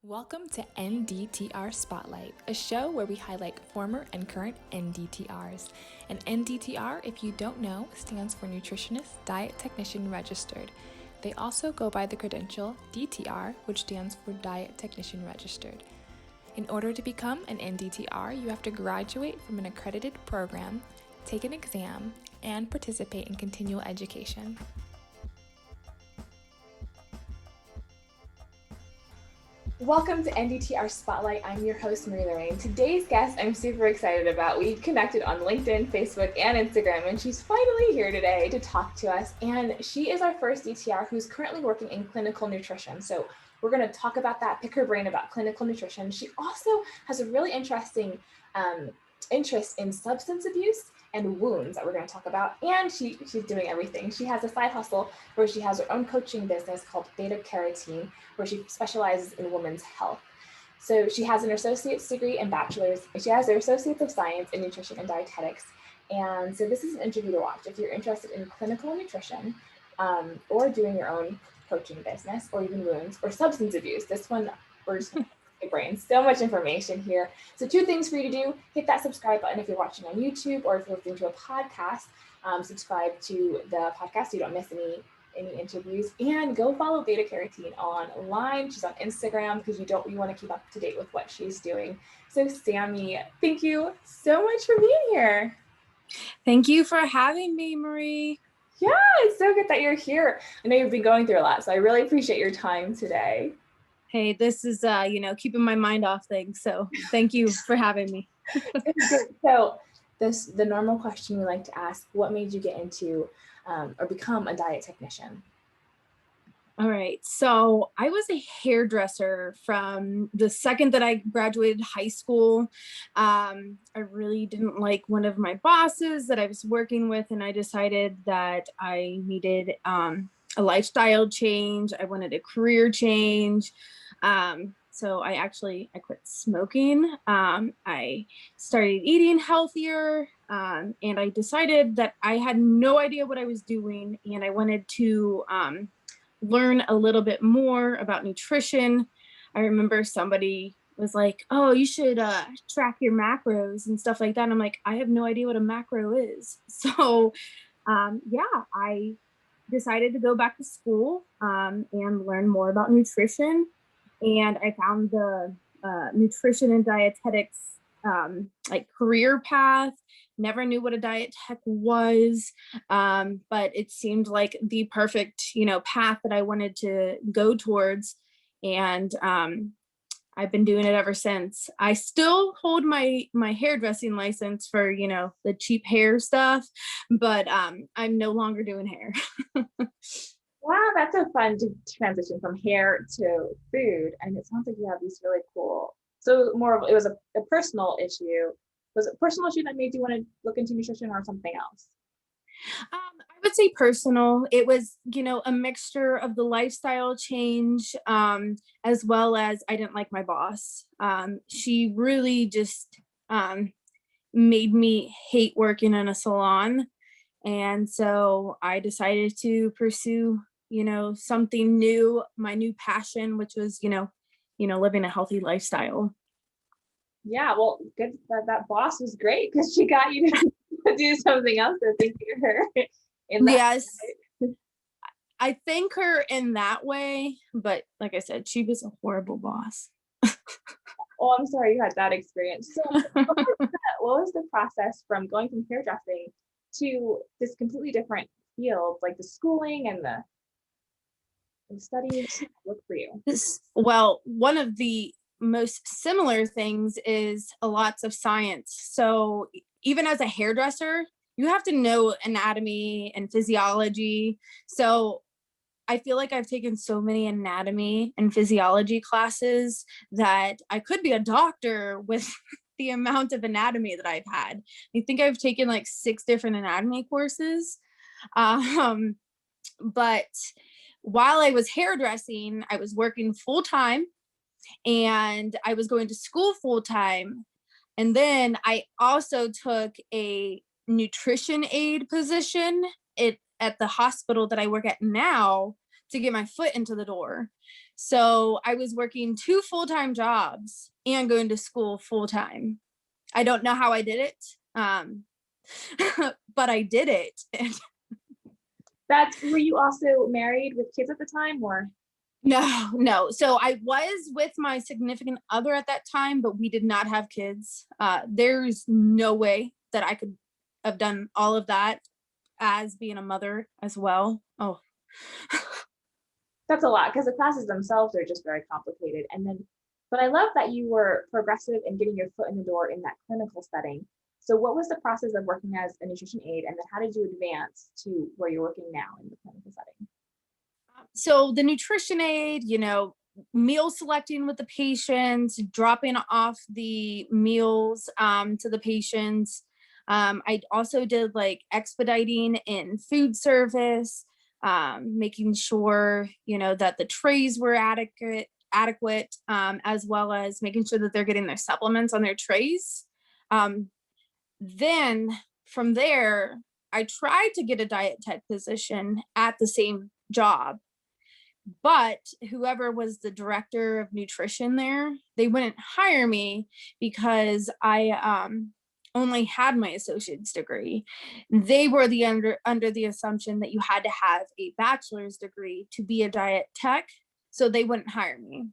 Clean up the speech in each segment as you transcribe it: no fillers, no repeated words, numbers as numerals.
Welcome to NDTR Spotlight, a show where we highlight former and current NDTRs. An NDTR, if you don't know, stands for Nutritionist Diet Technician Registered. They also go by the credential DTR, which stands for Diet Technician Registered. In order to become an NDTR, you have to graduate from an accredited program, take an exam, and participate in continual education. Welcome to NDTR Spotlight. I'm your host, Marie Lorraine. Today's guest I'm super excited about. We connected on LinkedIn, Facebook, and Instagram, and she's finally here today to talk to us. And she is our first DTR who's currently working in clinical nutrition. So we're going to talk about that, pick her brain about clinical nutrition. She also has a really interesting interest in substance abuse and wounds that we're going to talk about. And she's doing everything. She has a side hustle where she has her own coaching business called Betacarotene, where she specializes in women's health. So she has an associate's degree and bachelor's, and she has her associates of science in nutrition and dietetics. And so this is an interview to watch if you're interested in clinical nutrition or doing your own coaching business or even wounds or substance abuse. This one, we're just going to your brain. So much information here. So 2 things for you to do: hit that subscribe button if you're watching on YouTube, or if you're listening to a podcast, subscribe to the podcast so you don't miss any interviews, and go follow Betacarotene online. She's on Instagram because you want to keep up to date with what she's doing. So Sami, thank you so much for being here. Thank you for having me, Marie. Yeah, it's so good that you're here. I know you've been going through a lot, so I really appreciate your time today. Hey, this is, keeping my mind off things. So thank you for having me. So the normal question we like to ask: what made you get into or become a diet technician? All right. So I was a hairdresser from the second that I graduated high school. I really didn't like one of my bosses that I was working with, and I decided that I needed a lifestyle change. I wanted a career change. So I quit smoking. I started eating healthier, and I decided that I had no idea what I was doing, and I wanted to learn a little bit more about nutrition. I remember somebody was like, "Oh, you should track your macros and stuff like that." And I'm like, I have no idea what a macro is. So I decided to go back to school and learn more about nutrition. And I found the nutrition and dietetics career path. Never knew what a diet tech was, but it seemed like the perfect, path that I wanted to go towards. And I've been doing it ever since. I still hold my hairdressing license for, the cheap hair stuff, but I'm no longer doing hair. Wow, that's a fun transition from hair to food. And it sounds like you have these really cool, so it was a personal issue. Was it a personal issue that made you want to look into nutrition, or something else? I would say personal. It was, a mixture of the lifestyle change, as well as I didn't like my boss. She really just made me hate working in a salon. And so I decided to pursue, something new, my new passion, which was, living a healthy lifestyle. Yeah, well, good that boss was great because she got you to do something else. So thank you to her. Yes, I thank her in that way, but like I said, she was a horrible boss. Oh, I'm sorry you had that experience. So what was the process from going from hairdressing to this completely different field, like the schooling and the studies? Look for you. Well, one of the most similar things is lots of science. So even as a hairdresser, you have to know anatomy and physiology. So I feel like I've taken so many anatomy and physiology classes that I could be a doctor with the amount of anatomy that I've had. I think I've taken like 6 different anatomy courses. But while I was hairdressing, I was working full time and I was going to school full time. And then I also took a nutrition aid position at the hospital that I work at now to get my foot into the door. So I was working 2 full-time jobs and going to school full-time. I don't know how I did it, but I did it. Were you also married with kids at the time, or? No. So I was with my significant other at that time, but we did not have kids. There's no way that I could have done all of that as being a mother as well. Oh, That's a lot, because the classes themselves are just very complicated. But I love that you were progressive in getting your foot in the door in that clinical setting. So what was the process of working as a nutrition aide, and then how did you advance to where you're working now in the clinical setting? so the nutrition aid, meal selecting with the patients, dropping off the meals to the patients. I also did like expediting in food service, making sure, that the trays were adequate, as well as making sure that they're getting their supplements on their trays. Then from there, I tried to get a diet tech position at the same job, but whoever was the director of nutrition there, they wouldn't hire me because I only had my associate's degree. They were under the assumption that you had to have a bachelor's degree to be a diet tech, so they wouldn't hire me.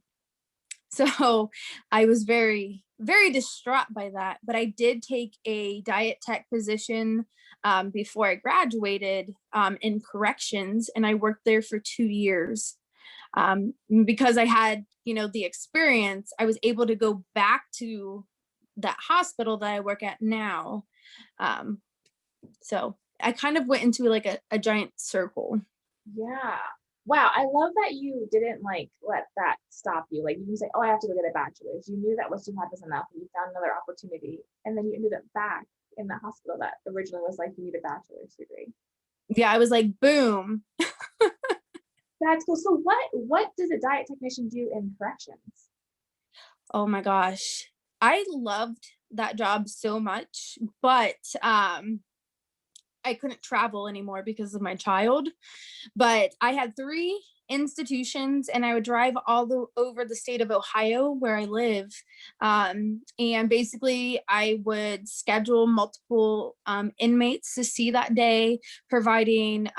So I was very, very distraught by that. But I did take a diet tech position before I graduated in corrections, and I worked there for 2 years. Because I had, the experience, I was able to go back to that hospital that I work at now. So I kind of went into like a giant circle. Yeah. Wow. I love that you didn't let that stop you. Like, you didn't say, oh, I have to go get a bachelor's. You knew that what you had was enough, and you found another opportunity. And then you ended up back in the hospital that originally was like, you need a bachelor's degree. Yeah, I was like, boom. That's cool. So what does a diet technician do in corrections? Oh my gosh. I loved that job so much, but I couldn't travel anymore because of my child. But I had 3 institutions, and I would drive over the state of Ohio where I live. And basically, I would schedule multiple inmates to see that day, providing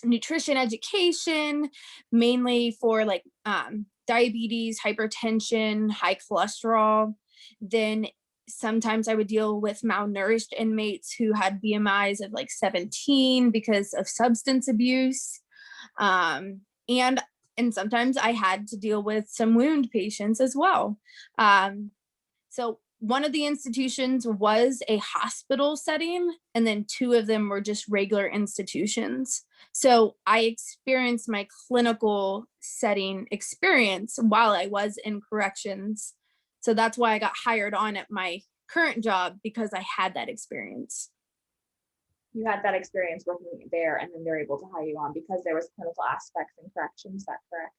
nutrition education, mainly for like diabetes, hypertension, high cholesterol. Then sometimes I would deal with malnourished inmates who had BMIs of like 17 because of substance abuse. And sometimes I had to deal with some wound patients as well. So one of the institutions was a hospital setting, and then 2 of them were just regular institutions. So I experienced my clinical setting experience while I was in corrections. So that's why I got hired on at my current job, because I had that experience. You had that experience working there, and then they're able to hire you on because there was clinical aspects in corrections. Is that correct?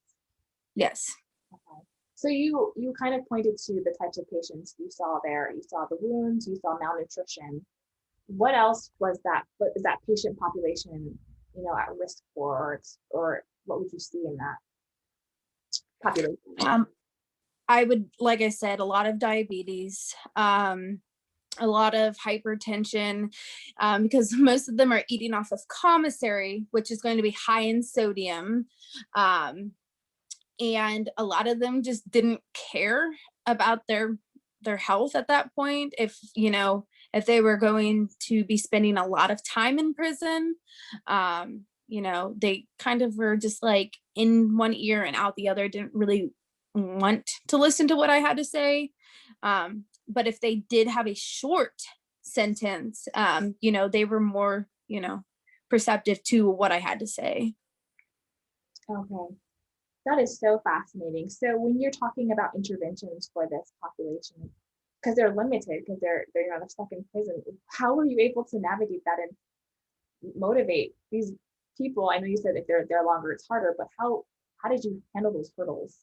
Yes. Okay. So you kind of pointed to the types of patients you saw there. You saw the wounds, you saw malnutrition. What else was that? What is that patient population, at risk for, or what would you see in that population? I would, like I said, a lot of diabetes, a lot of hypertension, because most of them are eating off of commissary, which is going to be high in sodium. And a lot of them just didn't care about their health at that point. If they were going to be spending a lot of time in prison, they kind of were just like in one ear and out the other, didn't really want to listen to what I had to say. But if they did have a short sentence, they were more, perceptive to what I had to say. Okay. That is so fascinating. So when you're talking about interventions for this population, because they're limited, because they're stuck in prison, how were you able to navigate that and motivate these people? I know you said if they're longer, it's harder, but how did you handle those hurdles?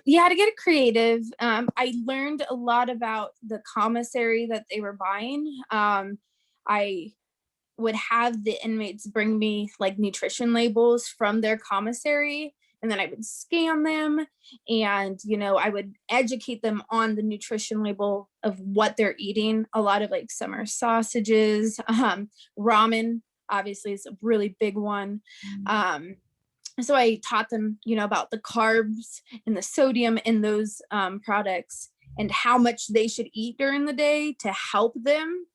You had to get creative. I learned a lot about the commissary that they were buying. I would have the inmates bring me like nutrition labels from their commissary, and then I would scan them, and I would educate them on the nutrition label of what they're eating. A lot of like summer sausages, ramen obviously is a really big one. So I taught them, about the carbs and the sodium in those products and how much they should eat during the day to help them.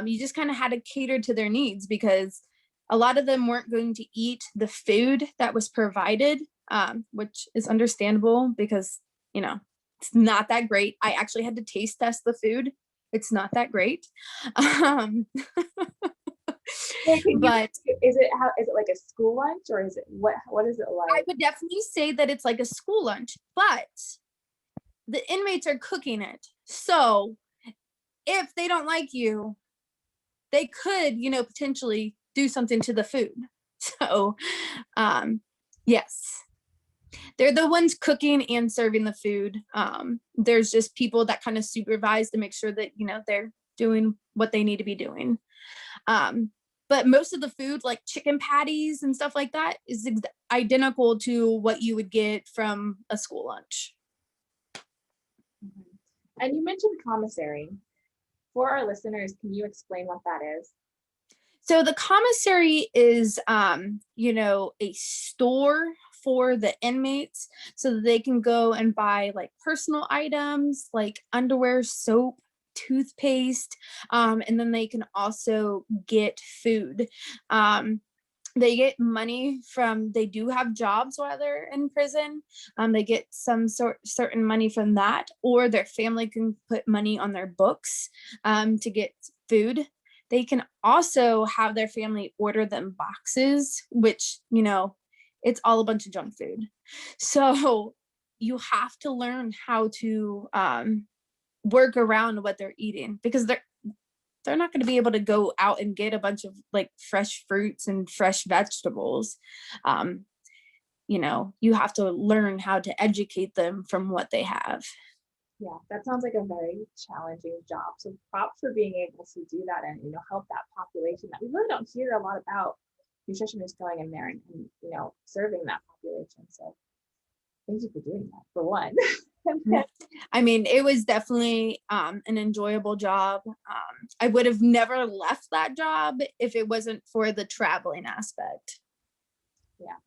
You just kind of had to cater to their needs, because a lot of them weren't going to eat the food that was provided, which is understandable because, it's not that great. I actually had to taste test the food. It's not that great. But is it like a school lunch, or is it what is it like? I would definitely say that it's like a school lunch, but the inmates are cooking it. So if they don't like you, they could, potentially do something to the food. So, yes, they're the ones cooking and serving the food. There's just people that kind of supervise to make sure that, they're doing what they need to be doing. But most of the food, like chicken patties and stuff like that, is identical to what you would get from a school lunch. And you mentioned commissary. For our listeners, can you explain what that is? So the commissary is, a store for the inmates so that they can go and buy like personal items like underwear, soap, toothpaste, and then they can also get food. They get money they do have jobs while they're in prison. They get some certain money from that, or their family can put money on their books to get food. They can also have their family order them boxes, which, it's all a bunch of junk food. So you have to learn how to work around what they're eating, because they're not going to be able to go out and get a bunch of like fresh fruits and fresh vegetables. You have to learn how to educate them from what they have. Yeah, that sounds like a very challenging job. So props for being able to do that and, help that population that we really don't hear a lot about, nutritionists going in there and serving that population. So thank you for doing that, for one. I mean, it was definitely an enjoyable job. I would have never left that job if it wasn't for the traveling aspect. Yeah.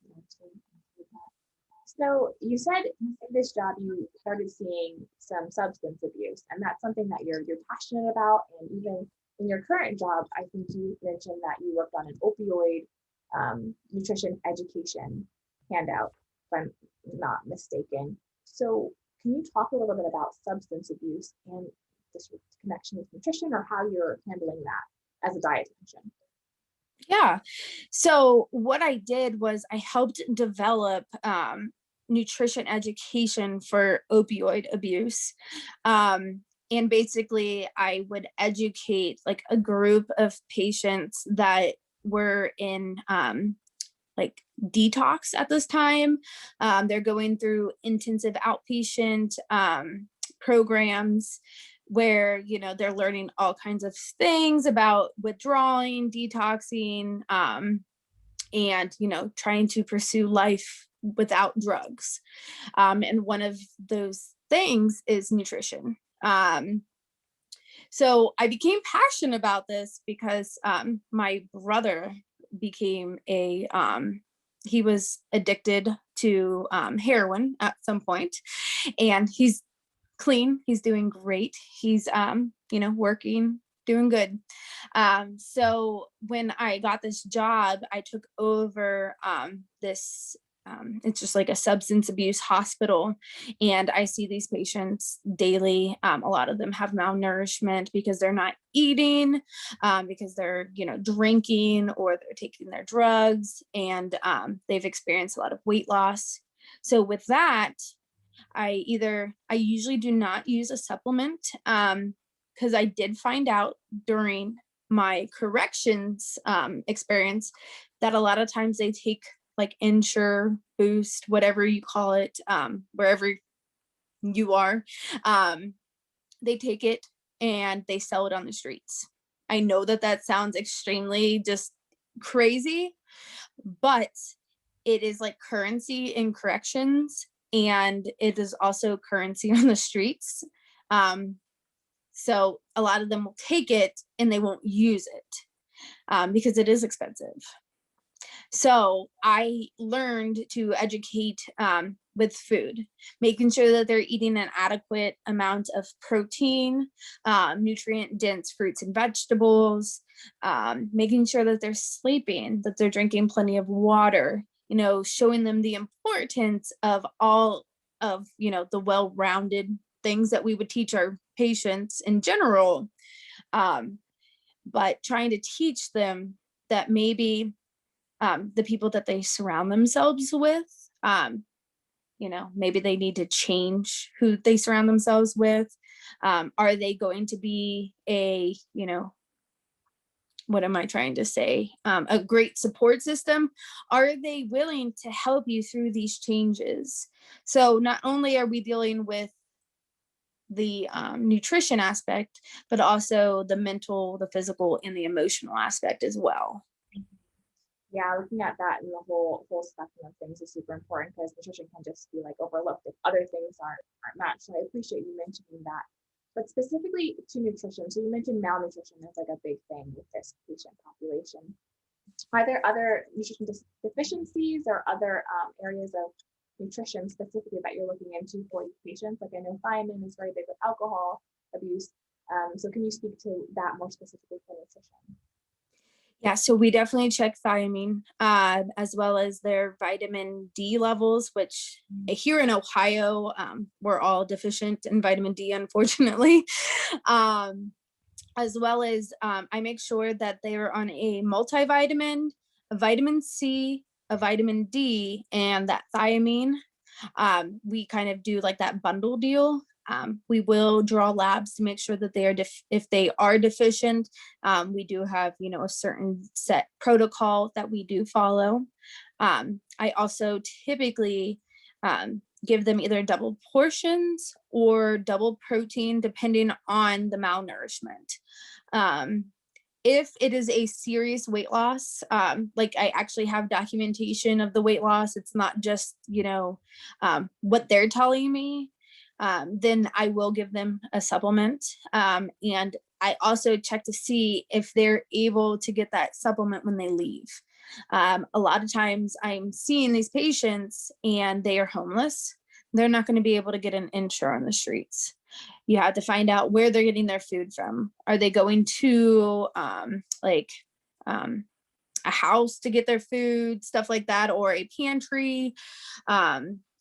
So you said in this job you started seeing some substance abuse, and that's something that you're passionate about. And even in your current job, I think you mentioned that you worked on an opioid nutrition education handout, if I'm not mistaken. So can you talk a little bit about substance abuse and this connection with nutrition, or how you're handling that as a dietitian? Yeah. So what I did was I helped develop nutrition education for opioid abuse. And basically I would educate like a group of patients that were in like detox at this time. They're going through intensive outpatient programs where, they're learning all kinds of things about withdrawing, detoxing, and, trying to pursue life without drugs. And one of those things is nutrition. So I became passionate about this because my brother became he was addicted to heroin at some point, and he's clean. He's doing great. He's, working, doing good. So when I got this job, I took over this, it's just like a substance abuse hospital. And I see these patients daily. A lot of them have malnourishment because they're not eating, because they're, drinking, or they're taking their drugs, and they've experienced a lot of weight loss. So with that, I usually do not use a supplement, because I did find out during my corrections experience that a lot of times they take like Ensure, Boost, whatever you call it, wherever you are, they take it and they sell it on the streets. I know that that sounds extremely just crazy, but it is like currency in corrections, and it is also currency on the streets. So a lot of them will take it and they won't use it because it is expensive. So I learned to educate with food, making sure that they're eating an adequate amount of protein, nutrient dense fruits and vegetables, making sure that they're sleeping, that they're drinking plenty of water, you know, showing them the importance of all of, you know, the well-rounded things that we would teach our patients in general. But trying to teach them that maybe the people that they surround themselves with, you know, maybe they need to change who they surround themselves with. Are they going to be a, you know, what am I trying to say? A great support system? Are they willing to help you through these changes? So not only are we dealing with the nutrition aspect, but also the mental, the physical, and the emotional aspect as well. Yeah, looking at that and the whole spectrum of things is super important, because nutrition can just be like overlooked if other things aren't matched. So I appreciate you mentioning that. But specifically to nutrition, so you mentioned malnutrition as like a big thing with this patient population. Are there other nutrition deficiencies or other areas of nutrition specifically that you're looking into for these patients? Like I know thiamine is very big with alcohol abuse. So can you speak to that more specifically for nutrition? Yeah, so we definitely check thiamine, as well as their vitamin D levels, which here in Ohio, we're all deficient in vitamin D, unfortunately. As well as I make sure that they are on a multivitamin, a vitamin C, a vitamin D, and that thiamine. We kind of do like that bundle deal. We will draw labs to make sure that they are, if they are deficient, we do have, you know, a certain set protocol that we do follow. I also typically give them either double portions or double protein, depending on the malnourishment. If it is a serious weight loss, like I actually have documentation of the weight loss, it's not just, you know, what they're telling me, then I will give them a supplement. And I also check to see if they're able to get that supplement when they leave. A lot of times I'm seeing these patients and they are homeless. They're not going to be able to get an intro on the streets. You have to find out where they're getting their food from. Are they going to a house to get their food, stuff like that, or a pantry,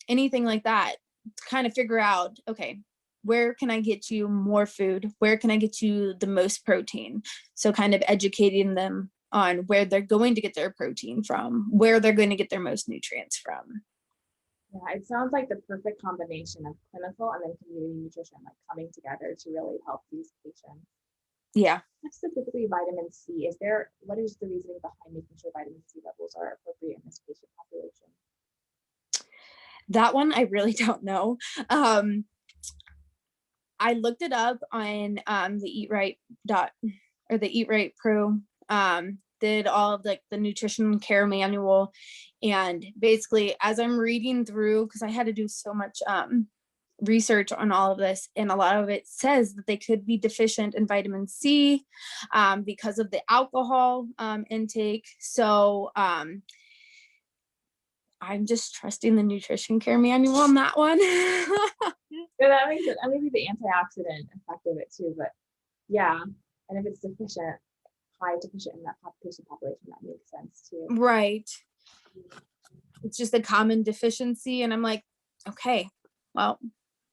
anything like that, to kind of figure out, okay, where can I get you more food? Where can I get you the most protein? So kind of educating them on where they're going to get their protein from, where they're going to get their most nutrients from. Yeah, it sounds like the perfect combination of clinical and then community nutrition, like coming together to really help these patients. Yeah. Specifically vitamin C, what is the reasoning behind making sure vitamin C levels are appropriate in this patient population? That one I really don't know. I looked it up on the Eat Right or the Eat Right Pro. Did all of like the nutrition care manual, and basically as I'm reading through, because I had to do so much research on all of this, and a lot of it says that they could be deficient in vitamin C because of the alcohol intake. So I'm just trusting the nutrition care manual on that one. Yeah, that makes it, and maybe the antioxidant effect of it too, but yeah, and if it's deficient, high deficient in that patient population, that makes sense too. Right. It's just a common deficiency, and I'm like, okay, well,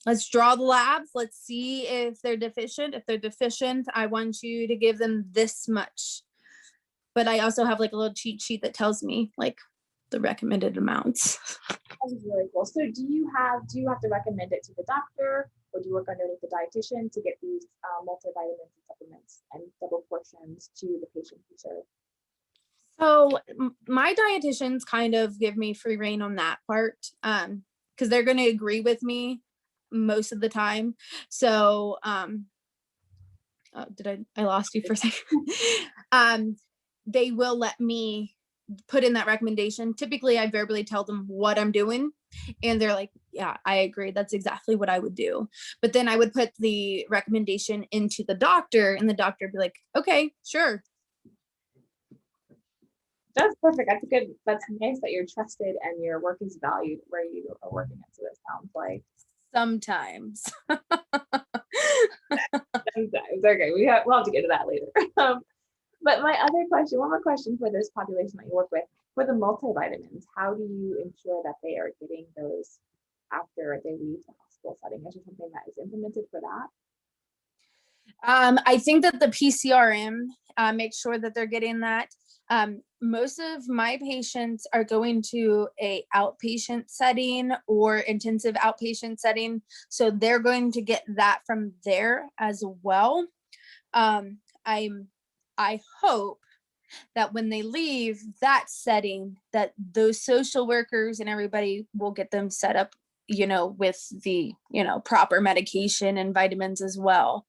let's draw the labs. Let's see if they're deficient. If they're deficient, I want you to give them this much. But I also have like a little cheat sheet that tells me like the recommended amounts. That is really cool. So do you have to recommend it to the doctor, or do you work underneath the dietitian to get these multivitamins and supplements and double portions to the patient you serve? So my dietitians kind of give me free reign on that part, because they're going to agree with me most of the time. So I lost you for a second. They will let me put in that recommendation. Typically I verbally tell them what I'm doing and they're like, yeah, I agree. That's exactly what I would do. But then I would put the recommendation into the doctor and the doctor would be like, okay, sure. That's perfect. That's good. That's nice that you're trusted and your work is valued where you are working at. So it sounds like Sometimes. sometimes. Okay, we'll have to get to that later. But my other question, one more question for this population that you work with, for the multivitamins, how do you ensure that they are getting those after they leave the hospital setting? Is there something that is implemented for that? I think that the PCRM makes sure that they're getting that. Most of my patients are going to a outpatient setting or intensive outpatient setting, so they're going to get that from there as well. I hope that when they leave that setting, that those social workers and everybody will get them set up, with the, proper medication and vitamins as well.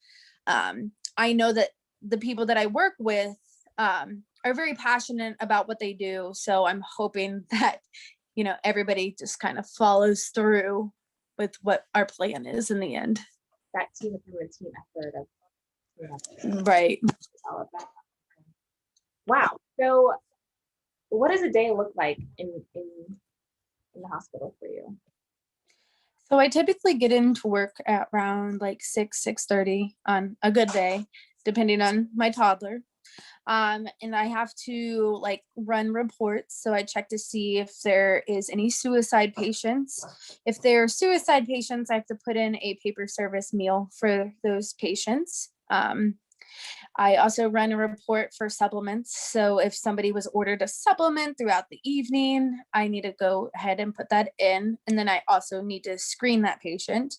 I know that the people that I work with are very passionate about what they do. So I'm hoping that, everybody just kind of follows through with what our plan is in the end. That team effort of Right. all of that. Wow. So what does a day look like in the hospital for you? So I typically get into work at around like 6:30 on a good day, depending on my toddler. And I have to like run reports. So I check to see if there is any suicide patients. If there are suicide patients, I have to put in a paper service meal for those patients. I also run a report for supplements. So if somebody was ordered a supplement throughout the evening, I need to go ahead and put that in. And then I also need to screen that patient.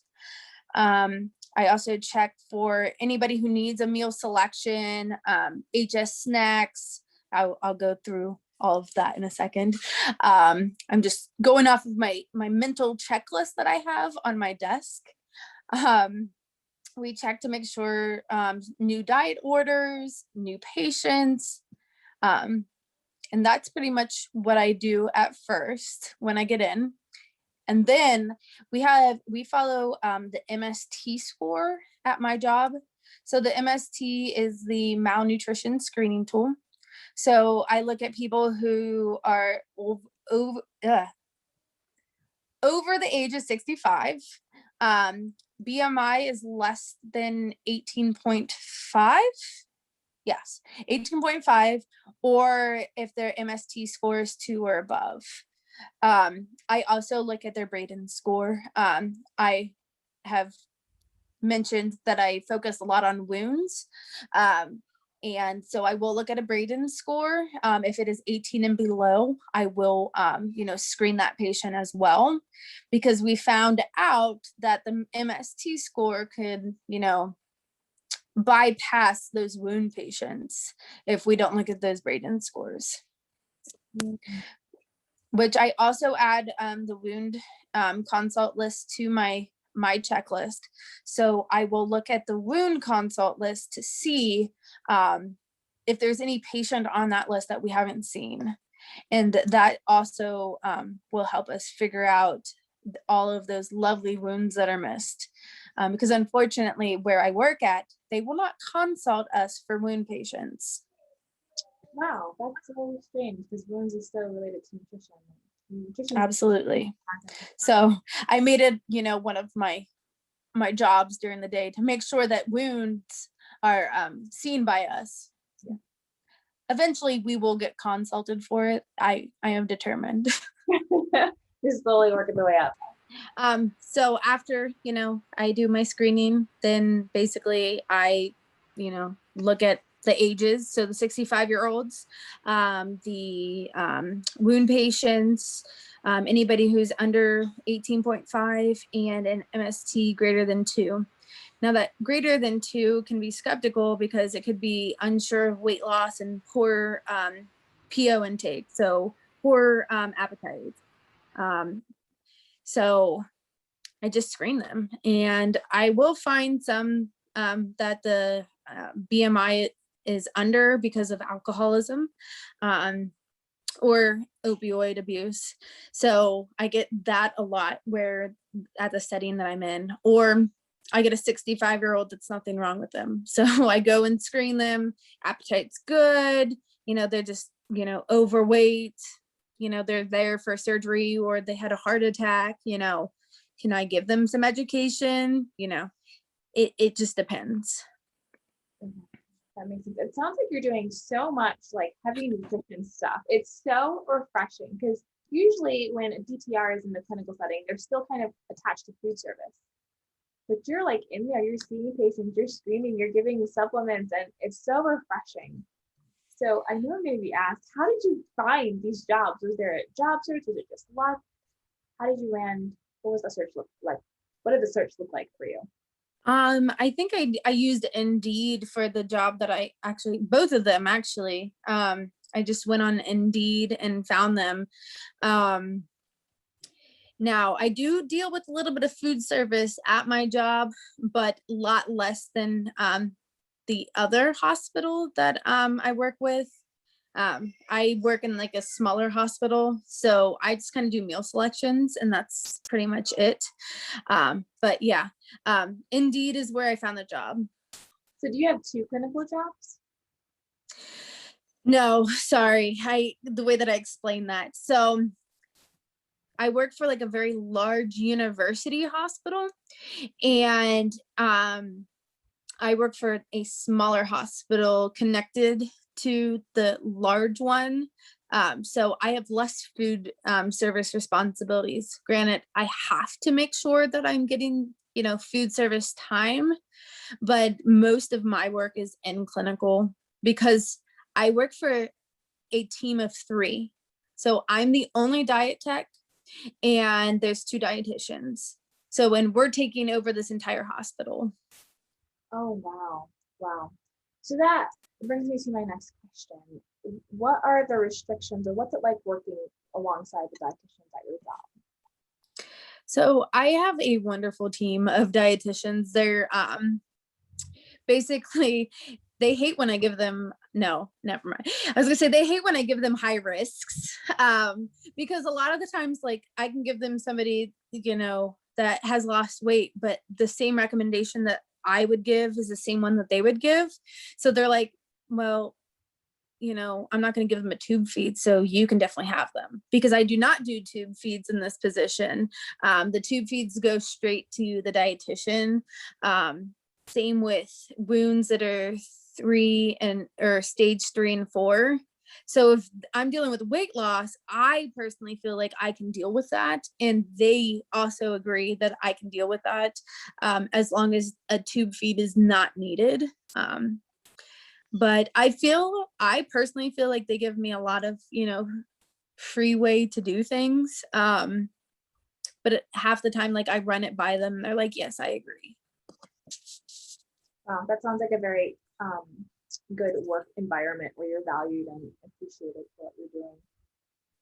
I also check for anybody who needs a meal selection, HS snacks. I'll go through all of that in a second. I'm just going off of my mental checklist that I have on my desk. We check to make sure new diet orders, new patients, and that's pretty much what I do at first when I get in. And then we follow the MST score at my job. So the MST is the malnutrition screening tool. So I look at people who are over the age of 65. BMI is less than 18.5. Yes, 18.5, or if their MST score is 2 or above. I also look at their Braden score. I have mentioned that I focus a lot on wounds. And so I will look at a Braden score. If it is 18 and below, I will, screen that patient as well, because we found out that the MST score could, bypass those wound patients if we don't look at those Braden scores. Mm-hmm. Which I also add the wound consult list to my checklist. So I will look at the wound consult list to see if there's any patient on that list that we haven't seen. And that also will help us figure out all of those lovely wounds that are missed. Because unfortunately, where I work at, they will not consult us for wound patients. Wow, that's so strange because wounds is so related to nutrition. Absolutely. So I made it, one of my jobs during the day to make sure that wounds are seen by us. Yeah. Eventually, we will get consulted for it. I am determined. You're slowly working the way up. So after, I do my screening, then basically I, look at the ages. So the 65-year-olds, the wound patients, anybody who's under 18.5 and an MST greater than 2. Now that greater than 2 can be skeptical because it could be unsure of weight loss and poor PO intake. So poor appetite. So I just screen them, and I will find some that the BMI is under because of alcoholism, or opioid abuse. So I get that a lot where at the setting that I'm in, or I get a 65-year-old that's nothing wrong with them. So I go and screen them. Appetite's good. They're just, overweight. They're there for surgery or they had a heart attack. Can I give them some education? It just depends. That makes sense. It sounds like you're doing so much like heavy nutrition stuff. It's so refreshing because usually when a DTR is in the clinical setting, they're still kind of attached to food service. But you're like in there, you're seeing patients, you're screening, you're giving supplements, and it's so refreshing. So I know I'm going to be asked, how did you find these jobs? Was there a job search? Was it just luck? How did you land? What was the search look like? What did the search look like for you? I think I used Indeed for the job that both of them actually. I just went on Indeed and found them. Now I do deal with a little bit of food service at my job, but a lot less than the other hospital that I work with. I work in like a smaller hospital, so I just kind of do meal selections and that's pretty much it. But yeah, Indeed is where I found the job. So do you have 2 clinical jobs? No, sorry. The way that I explained that. So I work for like a very large university hospital, and I work for a smaller hospital connected to the large one. So I have less food service responsibilities. Granted, I have to make sure that I'm getting, food service time, but most of my work is in clinical because I work for a team of 3. So I'm the only diet tech and there's 2 dietitians. So when we're taking over this entire hospital. Oh, wow. Wow. So that brings me to my next question. What are the restrictions or what's it like working alongside the dietitians at your job? So I have a wonderful team of dietitians. They're basically, they hate when I give them, no, never mind. I was gonna say they hate when I give them high risks, because a lot of the times, like I can give them somebody, that has lost weight, but the same recommendation that I would give is the same one that they would give. So they're like, well, I'm not going to give them a tube feed, so you can definitely have them, because I do not do tube feeds in this position. The tube feeds go straight to the dietitian. Same with wounds that are 3 or stage 3 and 4. So if I'm dealing with weight loss, I personally feel like I can deal with that. And they also agree that I can deal with that, as long as a tube feed is not needed. But I personally feel like they give me a lot of, free way to do things. But half the time, like I run it by them, they're like, yes, I agree. Wow, that sounds like a very good work environment where you're valued and appreciated for what you're doing.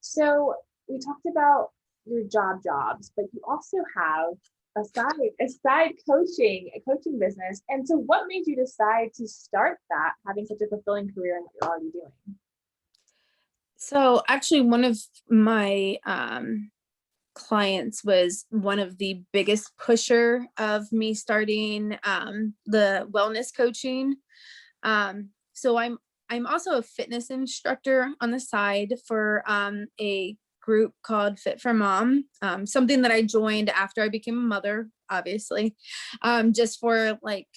So we talked about your jobs, but you also have a side a coaching business. And so what made you decide to start that, having such a fulfilling career in what you're already doing? So actually one of my clients was one of the biggest pusher of me starting the wellness coaching. So I'm also a fitness instructor on the side for a group called Fit for Mom, something that I joined after I became a mother, obviously, just for like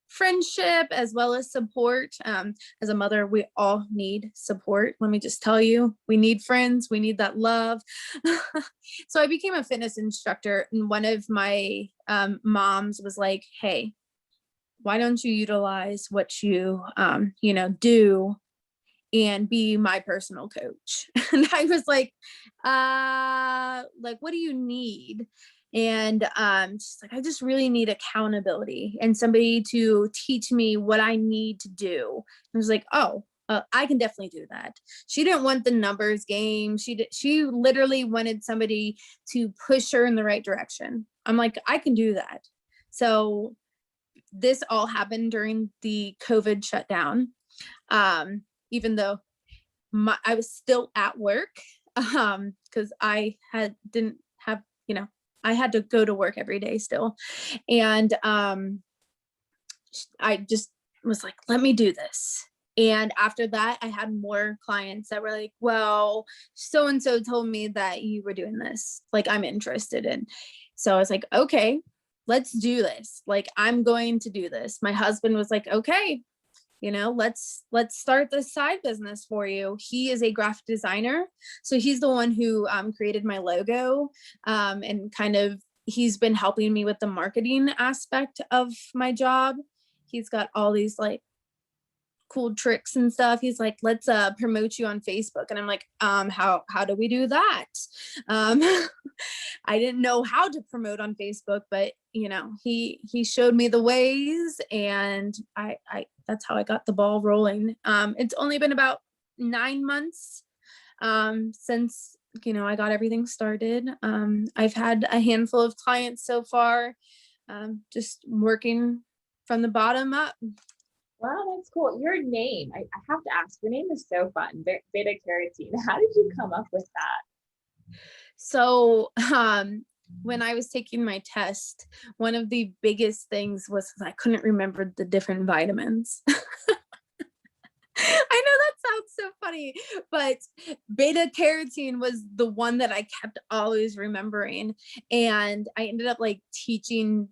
friendship as well as support. As a mother, we all need support. Let me just tell you, we need friends, we need that love. So I became a fitness instructor, and one of my moms was like, hey, why don't you utilize what you do and be my personal coach? And I was like, what do you need? And she's like, I just really need accountability and somebody to teach me what I need to do. I was like, oh, I can definitely do that. She didn't want the numbers game. She literally wanted somebody to push her in the right direction. I'm like, I can do that. So this all happened during the COVID shutdown. Even though I was still at work, because I didn't have, I had to go to work every day still. And I just was like, let me do this. And after that, I had more clients that were like, well, so-and-so told me that you were doing this. Like, I'm interested in. So I was like, okay, let's do this. Like, I'm going to do this. My husband was like, okay, let's start this side business for you. He is a graphic designer. So he's the one who created my logo, and kind of, he's been helping me with the marketing aspect of my job. He's got all these like cool tricks and stuff. He's like, let's promote you on Facebook. And I'm like, how do we do that? I didn't know how to promote on Facebook, but he showed me the ways, and I that's how I got the ball rolling. It's only been about 9 months since I got everything started. I've had a handful of clients so far, just working from the bottom up. Wow, that's cool. Your name, I have to ask, your name is so fun, beta-carotene. How did you come up with that? So when I was taking my test, one of the biggest things was I couldn't remember the different vitamins. I know that sounds so funny, but beta-carotene was the one that I kept always remembering. And I ended up like teaching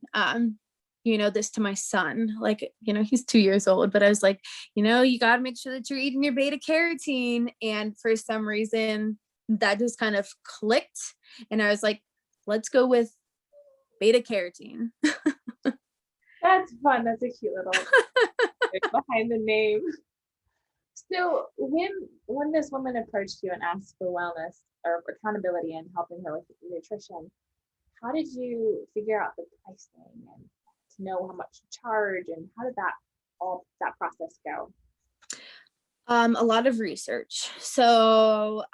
this to my son. Like, he's 2 years old, but I was like, you got to make sure that you're eating your beta-carotene. And for some reason that just kind of clicked. And I was like, let's go with beta-carotene. That's fun. That's a cute little behind the name. So when this woman approached you and asked for wellness or accountability and helping her with nutrition, how did you figure out the pricing and to know how much to charge, and how did that process go? A lot of research. So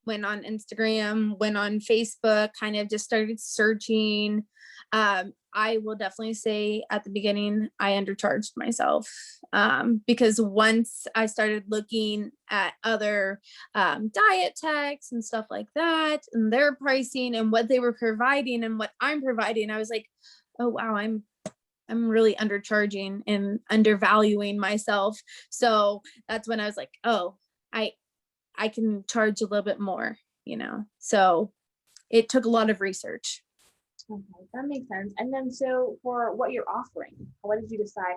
went on Instagram, went on Facebook, kind of just started searching. I will definitely say at the beginning, I undercharged myself, because once I started looking at other dietetics and stuff like that, and their pricing and what they were providing and what I'm providing, I was like, oh, wow, I'm really undercharging and undervaluing myself. So that's when I was like, oh, I can charge a little bit more, So it took a lot of research. Okay, that makes sense. And then, so for what you're offering, how did you decide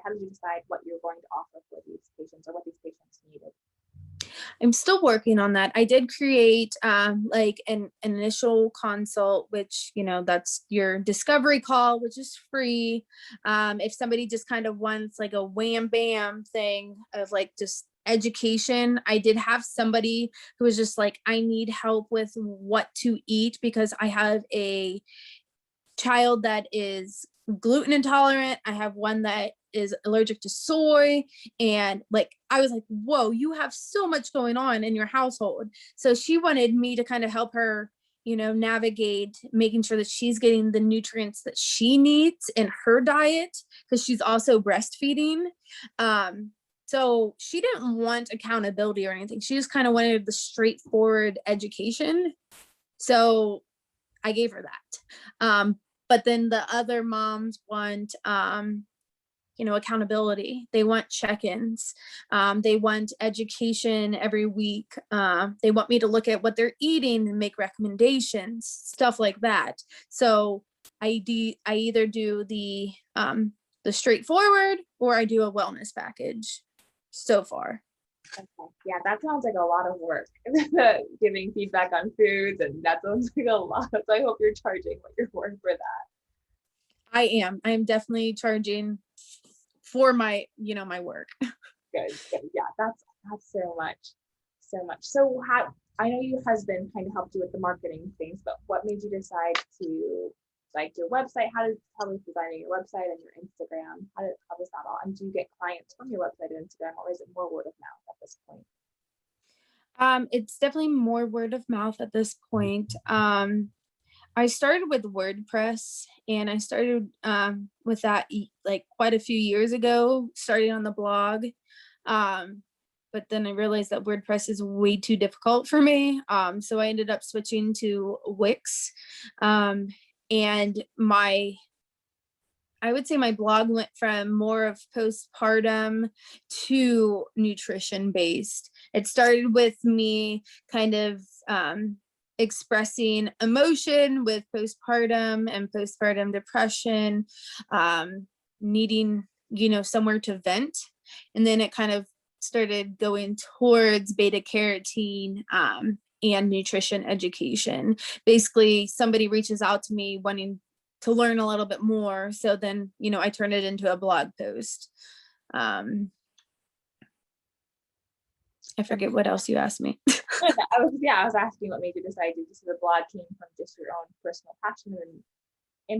what you're going to offer for these patients, or what these patients needed? I'm still working on that. I did create like an initial consult, which, that's your discovery call, which is free. If somebody just kind of wants like a wham bam thing of like just education, I did have somebody who was just like, I need help with what to eat because I have a child that is gluten intolerant. I have one that is allergic to soy. And like, I was like, whoa, you have so much going on in your household. So she wanted me to kind of help her, navigate making sure that she's getting the nutrients that she needs in her diet, because she's also breastfeeding. So she didn't want accountability or anything. She just kind of wanted the straightforward education. So I gave her that. But then the other moms want, accountability. They want check-ins. They want education every week. They want me to look at what they're eating and make recommendations, stuff like that. So I either do the straightforward, or I do a wellness package so far. Okay. Yeah, that sounds like a lot of work. Giving feedback on foods, and that sounds like a lot. So I hope you're charging what you're worth for that. I'm definitely charging for my, my work. Good. Yeah, that's so much. So I know your husband kind of helped you with the marketing things, but what made you decide to like your website? How was designing your website and your Instagram? How was that all? And do you get clients from your website and Instagram, or is it more word of mouth at this point? It's definitely more word of mouth at this point. I started with WordPress, and I started with that like quite a few years ago, starting on the blog. But then I realized that WordPress is way too difficult for me. So I ended up switching to Wix. And I would say my blog went from more of postpartum to nutrition based. It started with me kind of expressing emotion with postpartum and postpartum depression, needing, somewhere to vent. And then it kind of started going towards beta carotene and nutrition education. Basically, somebody reaches out to me wanting to learn a little bit more. So then, I turned it into a blog post. I forget what else you asked me. I was asking what made you decide to just the blog came from just your own personal passion, and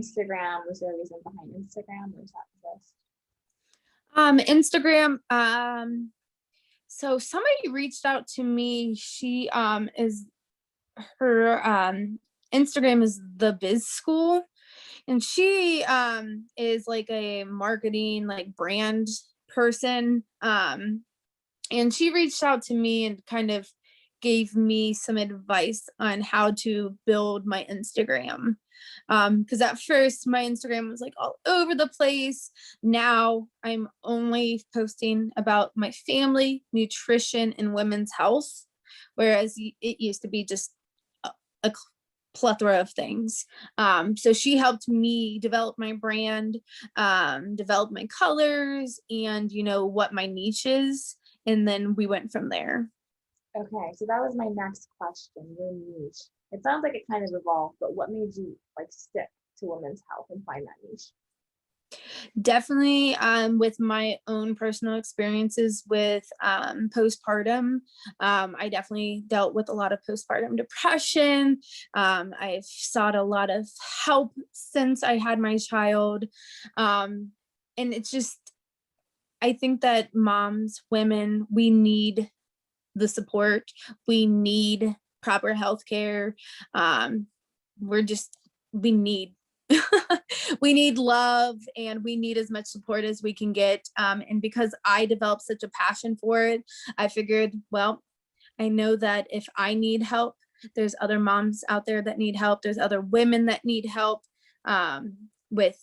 Instagram. Was there a reason behind Instagram, or is that just Instagram. So somebody reached out to me. She is her Instagram is the Biz School. And she is like a marketing, like brand person. And she reached out to me and kind of gave me some advice on how to build my Instagram. Because at first my Instagram was like all over the place. Now I'm only posting about my family, nutrition, and women's health. Whereas it used to be just a plethora of things. So she helped me develop my brand, develop my colors, and what my niche is. And then we went from there. Okay, so that was my next question, your niche. It sounds like it kind of evolved, but what made you like stick to women's health and find that niche? Definitely with my own personal experiences with postpartum. I definitely dealt with a lot of postpartum depression. I've sought a lot of help since I had my child. And it's just, I think that moms, women, we need the support. We need proper health care. We need we need love, and we need as much support as we can get. And because I developed such a passion for it, I figured, well, I know that if I need help, there's other moms out there that need help. There's other women that need help with,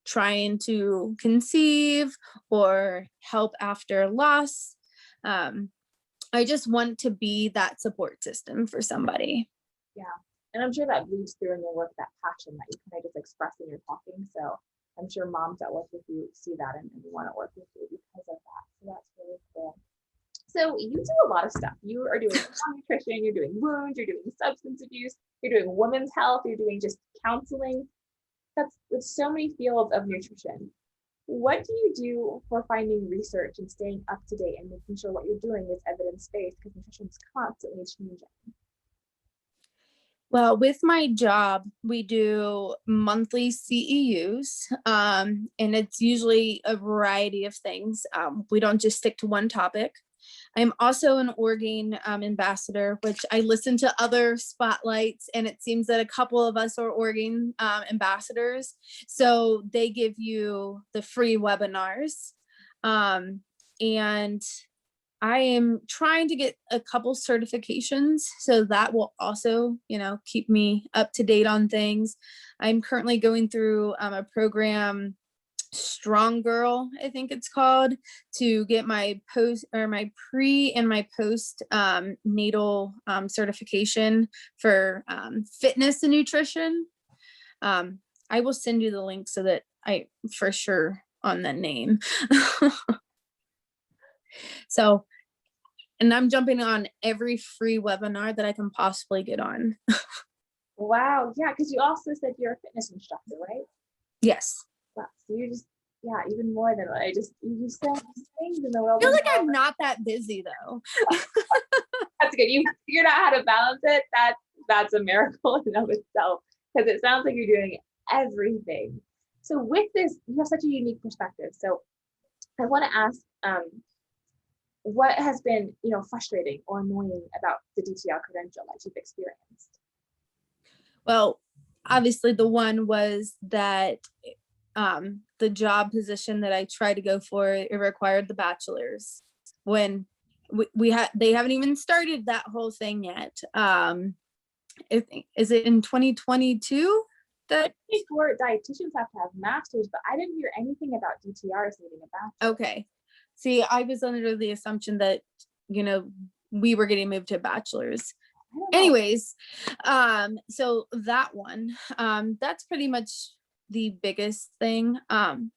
trying to conceive or help after loss. I just want to be that support system for somebody. Yeah. And I'm sure that leads through in your work, that passion that you kind of just express in your talking. So I'm sure moms that work with you see that and want to work with you because of that. So that's really cool. So you do a lot of stuff. You are doing nutrition, you're doing wounds, you're doing substance abuse, you're doing women's health, you're doing just counseling. That's with so many fields of nutrition. What do you do for finding research and staying up to date and making sure what you're doing is evidence-based, because nutrition is constantly changing? Well, with my job, we do monthly CEUs, and it's usually a variety of things. We don't just stick to one topic. I'm also an organ ambassador, which I listen to other spotlights, and it seems that a couple of us are organ ambassadors. So they give you the free webinars. And I am trying to get a couple certifications, so that will also, keep me up to date on things. I'm currently going through a program, Strong Girl, I think it's called, to get my pre and my post natal certification for fitness and nutrition. I will send you the link so that I for sure on that name. So, and I'm jumping on every free webinar that I can possibly get on. Wow. Yeah. Because you also said you're a fitness instructor, right? Yes. Wow. So you just, even more than what you just said things in the world. I feel like I'm not that busy though. That's good. You figured out how to balance it. That's a miracle in and of itself, because it sounds like you're doing everything. So with this, you have such a unique perspective. So I want to ask, what has been, frustrating or annoying about the DTR credential that you've experienced? Well, obviously the one was that the job position that I tried to go for, it required the bachelor's, when they haven't even started that whole thing yet. Is it in 2022 that For dietitians have to have masters, but I didn't hear anything about DTRs needing a bachelor. okay. See, I was under the assumption that, we were getting moved to bachelor's. Anyways, so that one, that's pretty much the biggest thing. And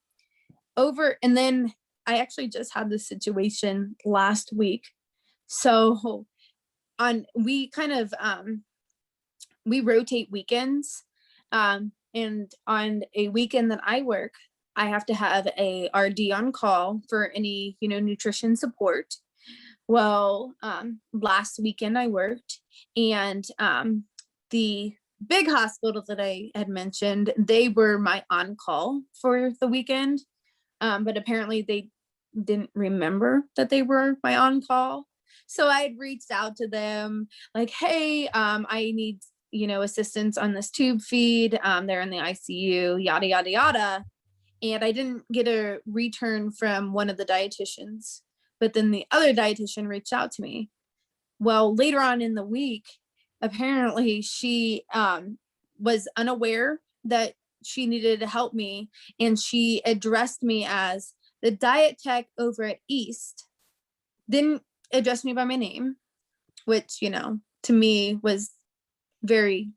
then I actually just had this situation last week. So we kind of, we rotate weekends. And on a weekend that I work, I have to have a RD on call for any, nutrition support. Well, last weekend I worked, and the big hospital that I had mentioned, they were my on-call for the weekend, but apparently they didn't remember that they were my on-call. So I had reached out to them like, hey, I need, assistance on this tube feed. They're in the ICU, yada, yada, yada. And I didn't get a return from one of the dietitians, but then the other dietitian reached out to me. Well, later on in the week, apparently she was unaware that she needed to help me, and she addressed me as the diet tech over at East. Didn't address me by my name, which, to me was very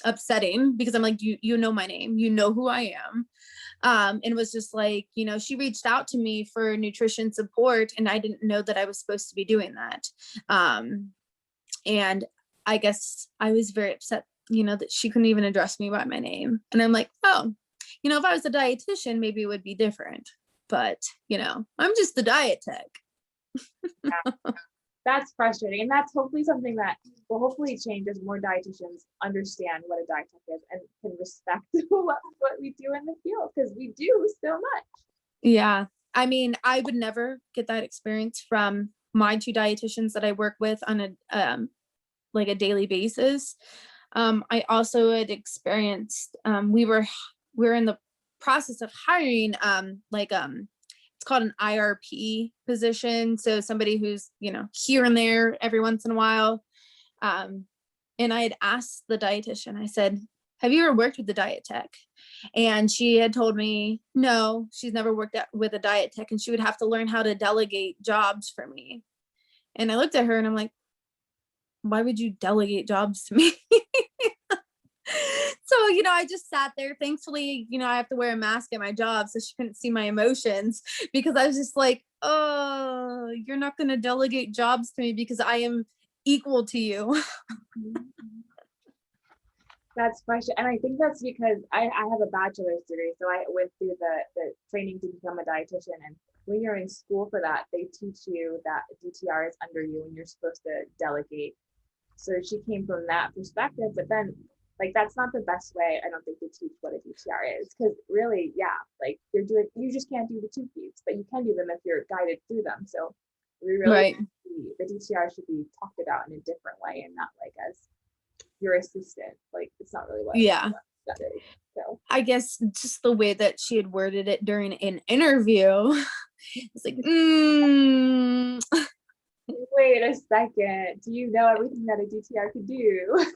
upsetting, because I'm like, you know my name, you know who I am. And was just like, she reached out to me for nutrition support, and I didn't know that I was supposed to be doing that. And I guess I was very upset, that she couldn't even address me by my name. And I'm like, oh, if I was a dietitian, maybe it would be different. But, I'm just the diet tech. Yeah. That's frustrating. And that's hopefully something that will hopefully change as more dietitians understand what a diet tech is and can respect what we do in the field, because we do so much. Yeah. I mean, I would never get that experience from my two dietitians that I work with on a daily basis. I also had experienced, we were in the process of hiring, it's called an IRP position. So somebody who's, here and there every once in a while. And I had asked the dietitian, I said, have you ever worked with the diet tech? And she had told me, no, she's never worked with a diet tech, and she would have to learn how to delegate jobs for me. And I looked at her and I'm like, why would you delegate jobs to me? So, I just sat there. Thankfully, I have to wear a mask at my job, so she couldn't see my emotions, because I was just like, oh, you're not going to delegate jobs to me because I am equal to you. That's frustrating. And I think that's because I have a bachelor's degree. So I went through the training to become a dietitian. And when you're in school for that, they teach you that DTR is under you and you're supposed to delegate. So she came from that perspective, but then that's not the best way, I don't think, to teach what a DTR is, because really, you just can't do the two feeds, but you can do them if you're guided through them. So we really, the DTR should be talked about in a different way, and not as your assistant. It's not really what that is. So I guess just the way that she had worded it during an interview, it's like, wait a second, do you know everything that a DTR could do?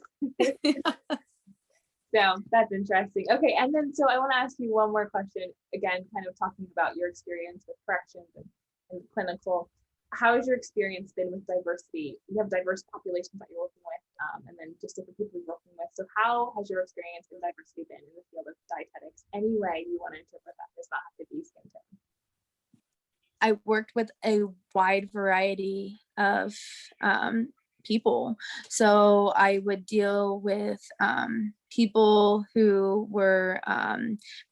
So that's interesting. Okay, and then so I want to ask you one more question, again, kind of talking about your experience with corrections and clinical. How has your experience been with diversity? You have diverse populations that you're working with, and then just different people you're working with. So how has your experience in diversity been in the field of dietetics? Any way you want to interpret that, does not have to be skin tone. I worked with a wide variety of people. So I would deal with people who were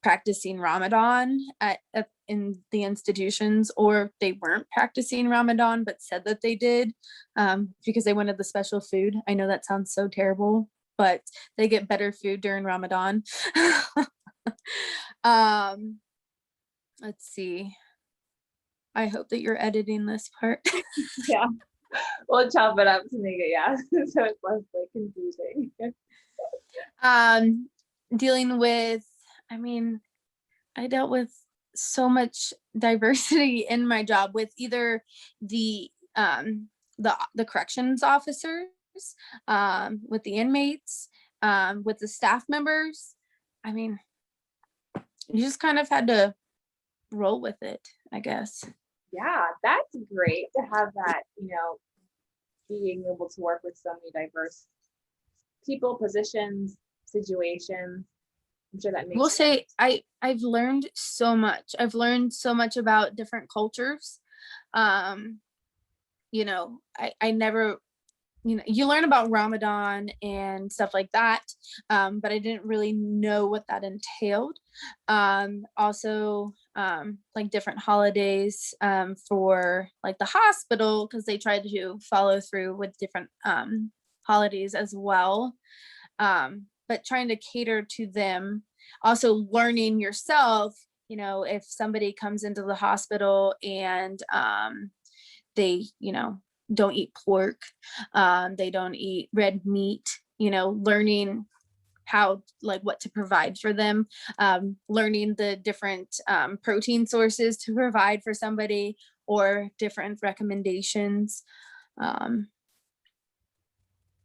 practicing Ramadan in the institutions, or they weren't practicing Ramadan but said that they did because they wanted the special food. I know that sounds so terrible, but they get better food during Ramadan. Let's see. I hope that you're editing this part. Yeah, we'll chop it up to make it, so it's less confusing. dealing with, I mean, I dealt with so much diversity in my job with either the the corrections officers, with the inmates, with the staff members. I mean, you just kind of had to roll with it, I guess. Yeah, that's great to have that, being able to work with so many diverse people, positions, situations. I'm sure that makes We'll sense. say I've learned so much. I've learned so much about different cultures. Um, I never, you learn about Ramadan and stuff like that, but I didn't really know what that entailed. Also, like different holidays for like the hospital, because they tried to follow through with different holidays as well. But trying to cater to them, also learning yourself, if somebody comes into the hospital and they, don't eat pork, they don't eat red meat, learning how, like, what to provide for them, learning the different protein sources to provide for somebody, or different recommendations.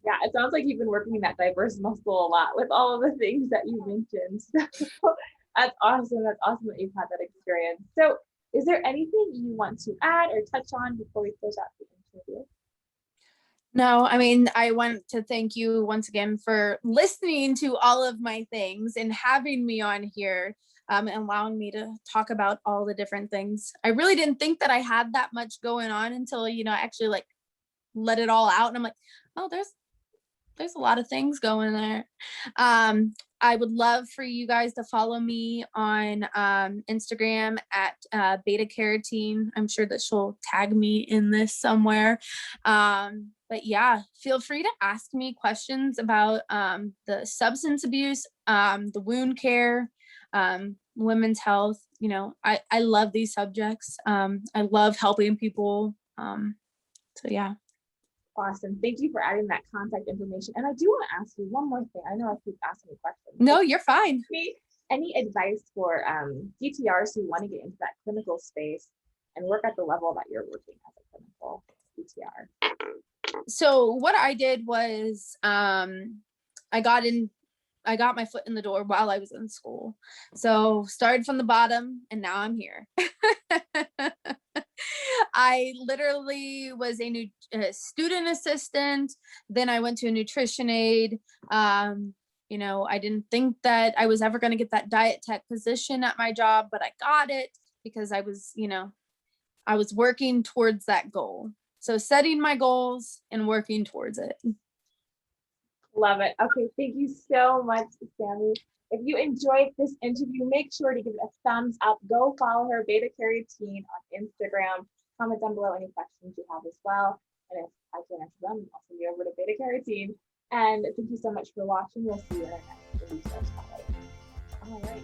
Yeah, it sounds like you've been working that diverse muscle a lot with all of the things that you mentioned. So that's awesome. That's awesome that you've had that experience. So is there anything you want to add or touch on before we close out the interview? No, I mean, I want to thank you once again for listening to all of my things and having me on here, and allowing me to talk about all the different things. I really didn't think that I had that much going on until, I actually like let it all out. And I'm like, oh, there's a lot of things going there. I would love for you guys to follow me on Instagram at betacarotene. I'm sure that she'll tag me in this somewhere. But yeah, feel free to ask me questions about the substance abuse, the wound care, women's health. I love these subjects. I love helping people. So yeah. Awesome. Thank you for adding that contact information. And I do want to ask you one more thing. I know I keep asking you questions. No, you're fine. Any advice for DTRs who want to get into that clinical space and work at the level that you're working as a clinical DTR? So what I did was I got my foot in the door while I was in school. So started from the bottom and now I'm here. I literally was a student assistant. Then I went to a nutrition aide. I didn't think that I was ever going to get that diet tech position at my job, but I got it because I was working towards that goal. So setting my goals and working towards it. Love it. Okay, thank you so much, Sami. If you enjoyed this interview, make sure to give it a thumbs up. Go follow her, betacarotene, on Instagram. Comment down below any questions you have as well. And if I can answer them, I'll send you over to betacarotene. And thank you so much for watching. We'll see you in our next NDTR Spotlight. All right.